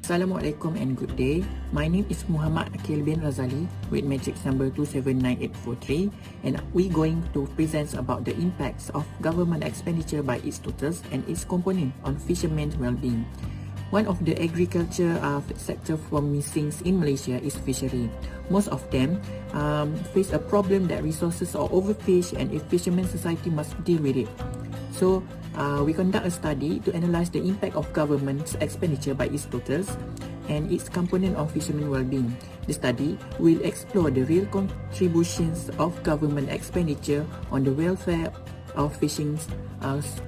Assalamualaikum and good day. My name is Muhammad Akil bin Razali with matrix number 279843, and we're going to present about the impacts of government expenditure by its totals and its component on fishermen's well-being. One of the agriculture sector from missing in Malaysia is fishery. Most of them face a problem that resources are overfished and a fisherman society must deal with it. So we conduct a study to analyze the impact of government's expenditure by its totals and its component on fishermen well-being. The study will explore the real contributions of government expenditure on the welfare of fishing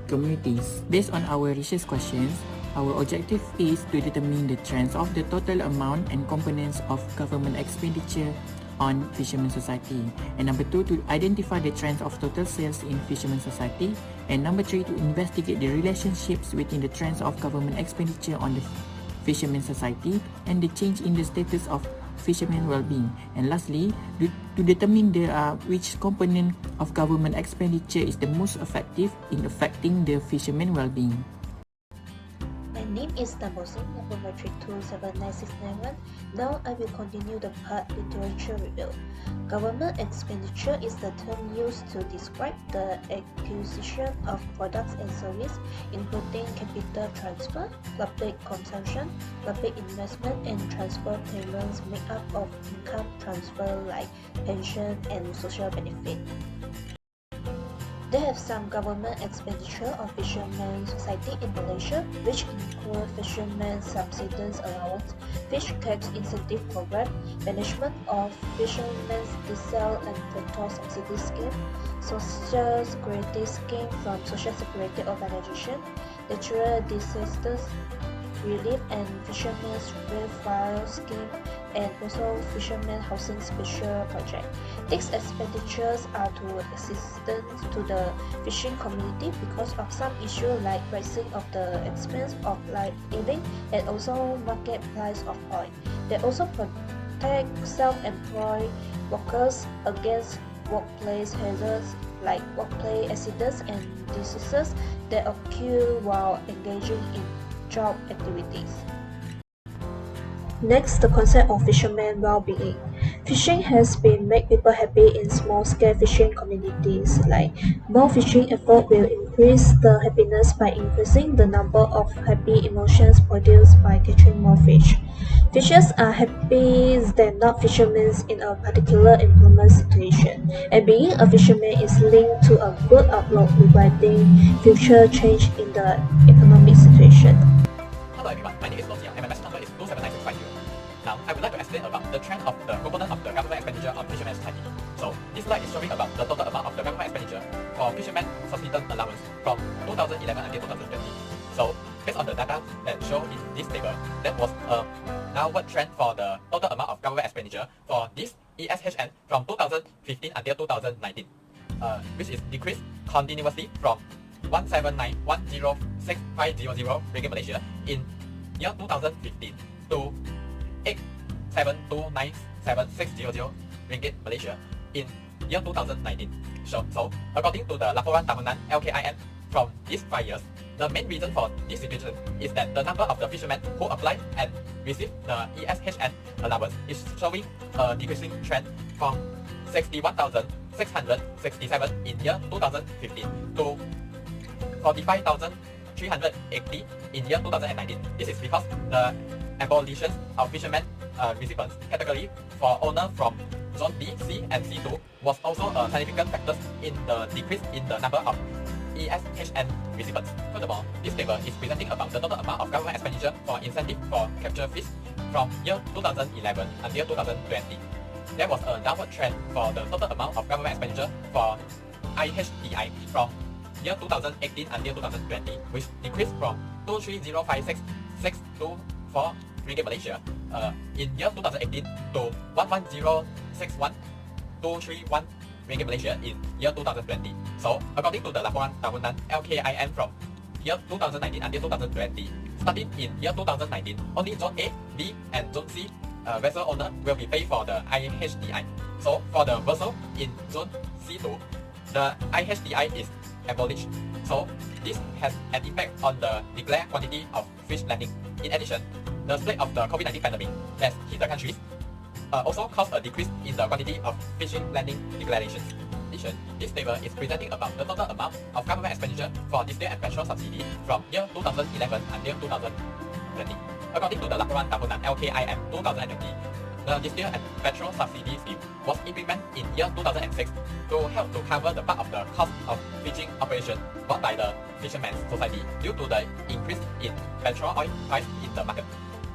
communities. Based on our research questions, our objective is to determine the trends of the total amount and components of government expenditure on fishermen society, and number 2, to identify the trends of total sales in fishermen society, and number 3, to investigate the relationships within the trends of government expenditure on the fishermen society and the change in the status of fishermen well-being, and lastly, to determine which component of government expenditure is the most effective in affecting the fishermen well-being. My name is Tambosin, number matric 279691. Now I will continue the part literature review. Government expenditure is the term used to describe the acquisition of products and services, including capital transfer, public consumption, public investment, and transfer payments made up of income transfer like pension and social benefit. They have some government expenditure on fishermen society in Malaysia, which include fishermen subsistence allowance, fish tax incentive program, management of fishermen's diesel and petrol subsidy scheme, social security scheme from social security organization, natural disasters relief and fishermen's welfare scheme, and also fishermen housing special project. These expenditures are to assistance to the fishing community because of some issue like rising of the expense of living and also market price of oil. They also protect self-employed workers against workplace hazards like workplace accidents and diseases that occur while engaging in job activities. Next, the concept of fishermen well-being. Fishing has been make people happy in small-scale fishing communities. Like more fishing effort will increase the happiness by increasing the number of happy emotions produced by catching more fish. Fishers are happy than not fishermen in a particular employment situation, and being a fisherman is linked to a good outlook regarding future change in the economic situation. Hello everyone, my name is Lotia and my message number is 27950. Now, I would like to explain about the trend of the component of the government expenditure on fishermen society. So, this slide is showing about the total amount of the government expenditure for fishermen subsistence allowance from 2011 until 2020. So, based on the data that show in this table, that was a downward trend for the total amount of government expenditure for this ESHN from 2015 until 2019, which is decreased continuously from 179,106,500 ringgit Malaysia in year 2015 to 872,97600 ringgit Malaysia in year 2019. So according to the laporan tahunan LKIN from these 5 years, the main reason for this situation is that the number of the fishermen who apply and receive the ESHN allowance is showing a decreasing trend from 61,667 in year 2015 to 45,380 in year 2019. This is because the abolition of fishermen recipients category for owner from zone B, C, and C2 was also a significant factor in the decrease in the number of ESHN recipients. Furthermore, this table is presenting about the total amount of government expenditure for incentive for capture fish from year 2011 until 2020. There was a downward trend for the total amount of government expenditure for IHDI from year 2018 until 2020, which decreased from 23056,624 ringgit Malaysia in year 2018 to 11061,231 ringgit Malaysia in year 2020. So, according to the laporan tahunan LKIN from year 2019 until 2020, starting in year 2019, only Zone A, B, and Zone C vessel owner will be paid for the IHDI. So, for the vessel in Zone C2, the IHDI is abolished. So, this has an impact on the declared quantity of fish landing. In addition, The spread of the COVID-19 pandemic that hit the countries also caused a decrease in the quantity of fishing landing declarations. In addition, this table is presenting about the total amount of government expenditure for diesel and petrol subsidy from year 2011 until 2020. According to the laporan tahunan LKIM 2020, the diesel and petrol subsidy scheme was implemented in year 2006 to help to cover the part of the cost of fishing operation brought by the Fishermen's Society due to the increase in petrol oil price in the market.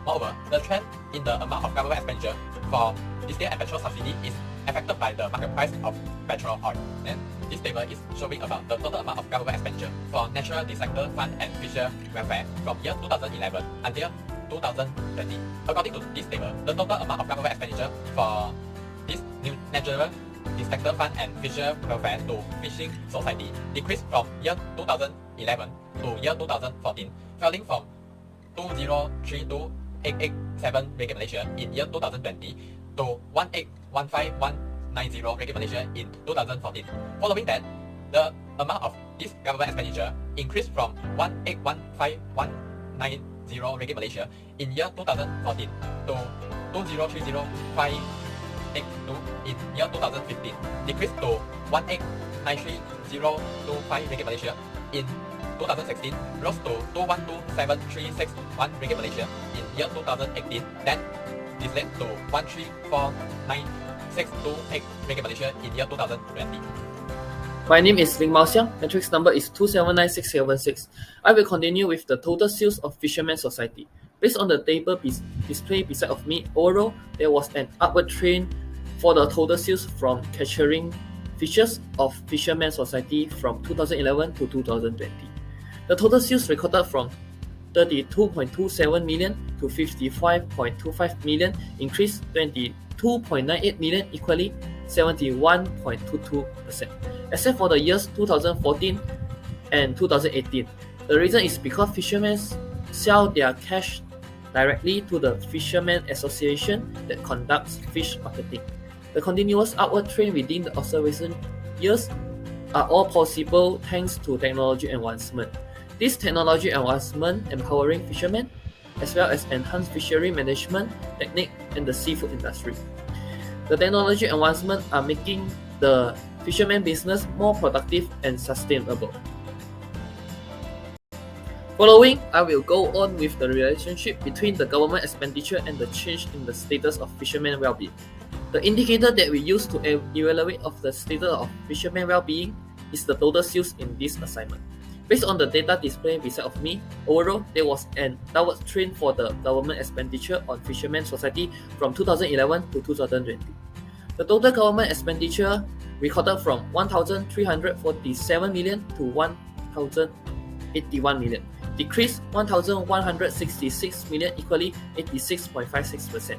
Moreover, the trend in the amount of government expenditure for diesel and petrol subsidy is affected by the market price of petrol oil. And this table is showing about the total amount of government expenditure for Natural Disaster Fund and Fisher Welfare from year 2011 until 2020. According to this table, the total amount of government expenditure for this new Natural Disaster Fund and Fisher Welfare to Fishing Society decreased from year 2011 to year 2014, falling from 2032887 ringgit Malaysia in year 2020 to 1815190 ringgit Malaysia in 2014. Following that, the amount of this government expenditure increased from 1815190 ringgit Malaysia in year 2014 to 2030582 in year 2015, decreased to 1893025 ringgit Malaysia in 2016, rose to 2127361 ringgit Malaysia in year 2018. Then this led to 1349628 ringgit Malaysia in year 2020. My name is Ling Mao Xiang. Matrix number is 2796676. I will continue with the total sales of Fishermen's Society. Based on the table displayed beside of me, overall, there was an upward trend for the total sales from capturing fishes of Fishermen's Society from 2011 to 2020. The total sales recorded from 32.27 million to 55.25 million, increased 22.98 million, equally 71.22%. Except for the years 2014 and 2018. The reason is because fishermen sell their cash directly to the Fishermen Association that conducts fish marketing. The continuous upward trend within the observation years are all possible thanks to technology advancement. This technology advancement empowering fishermen as well as enhanced fishery management technique in the seafood industry. The technology advancement are making the fisherman business more productive and sustainable. Following, I will go on with the relationship between the government expenditure and the change in the status of fishermen well-being. The indicator that we use to evaluate of the status of fishermen well-being is the total sales in this assignment. Based on the data displayed beside of me, overall, there was an downward trend for the government expenditure on Fishermen's Society from 2011 to 2020. The total government expenditure recorded from 1,347 million to 1,081 million, decreased 1,166 million, equally 86.56%.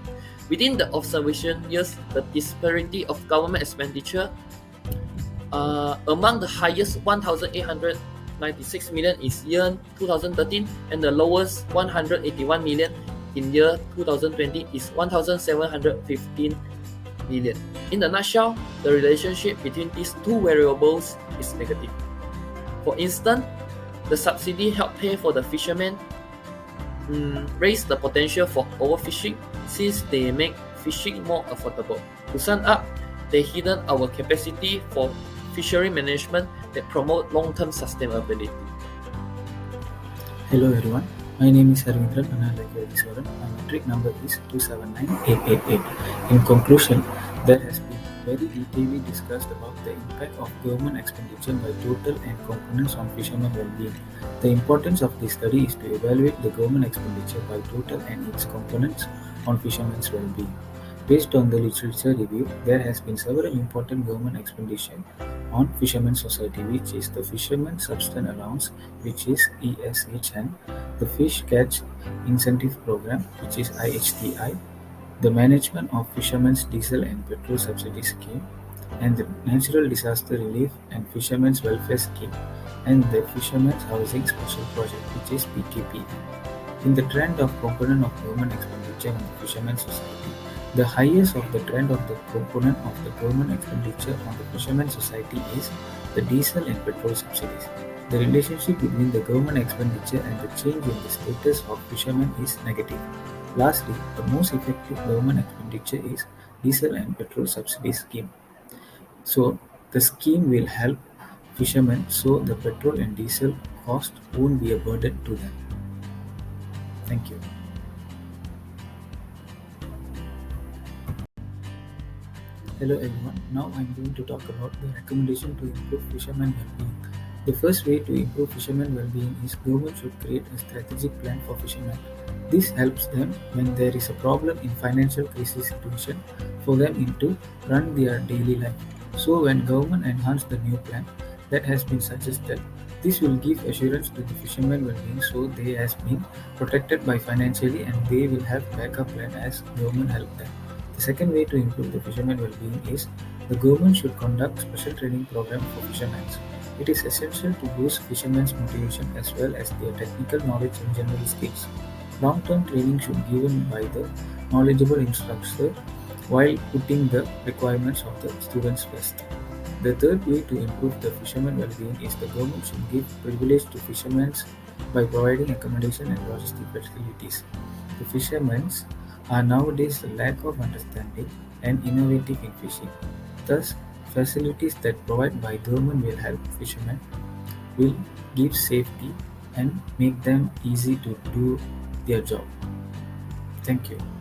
Within the observation years, the disparity of government expenditure among the highest 1,896 million is year 2013 and the lowest 181 million in year 2020 is 1,715 million. In a nutshell, the relationship between these two variables is negative. For instance, the subsidy helped pay for the fishermen, raise the potential for overfishing since they make fishing more affordable. To sum up, they hidden our capacity for fishery management that promote long-term sustainability. Hello everyone, my name is Harvindran Anandakar. My metric number is 279888. In conclusion, there has been very detailed discussed about the impact of government expenditure by total and components on fishermen well-being. The importance of this study is to evaluate the government expenditure by total and its components on fishermen's well-being. Based on the literature review, there has been several important government expenditure on Fishermen's Society, which is the Fishermen Subsistence Allowance, which is ESHN, the Fish Catch Incentive Program, which is IHTI, the Management of Fishermen's Diesel and Petrol Subsidy Scheme, and the Natural Disaster Relief and Fishermen's Welfare Scheme, and the Fishermen's Housing Special Project, which is PKP. In the trend of component of government expenditure on the Fishermen's Society, the highest of the trend of the component of the government expenditure on the Fishermen's Society is the diesel and petrol subsidies. The relationship between the government expenditure and the change in the status of fishermen is negative. Lastly, the most effective government expenditure is diesel and petrol subsidy scheme. So the scheme will help fishermen so the petrol and diesel cost won't be a burden to them. Thank you. Hello everyone, now I'm going to talk about the recommendation to improve fishermen well-being. The first way to improve fishermen well-being is government should create a strategic plan for fishermen. This helps them when there is a problem in financial crisis situation for them into run their daily life. So when government enhance the new plan that has been suggested, this will give assurance to the fishermen well-being so they has been protected by financially and they will have backup plan as government help them. The second way to improve the fishermen well-being is the government should conduct special training program for fishermen. It is essential to boost fishermen's motivation as well as their technical knowledge and general skills. Long-term training should be given by the knowledgeable instructor while putting the requirements of the students first. The third way to improve the fishermen well-being is the government should give privilege to fishermen by providing accommodation and logistic facilities. The fishermen are nowadays a lack of understanding and innovative in fishing. Thus, facilities that provided by government will help fishermen, will give safety and make them easy to do their job. Thank you.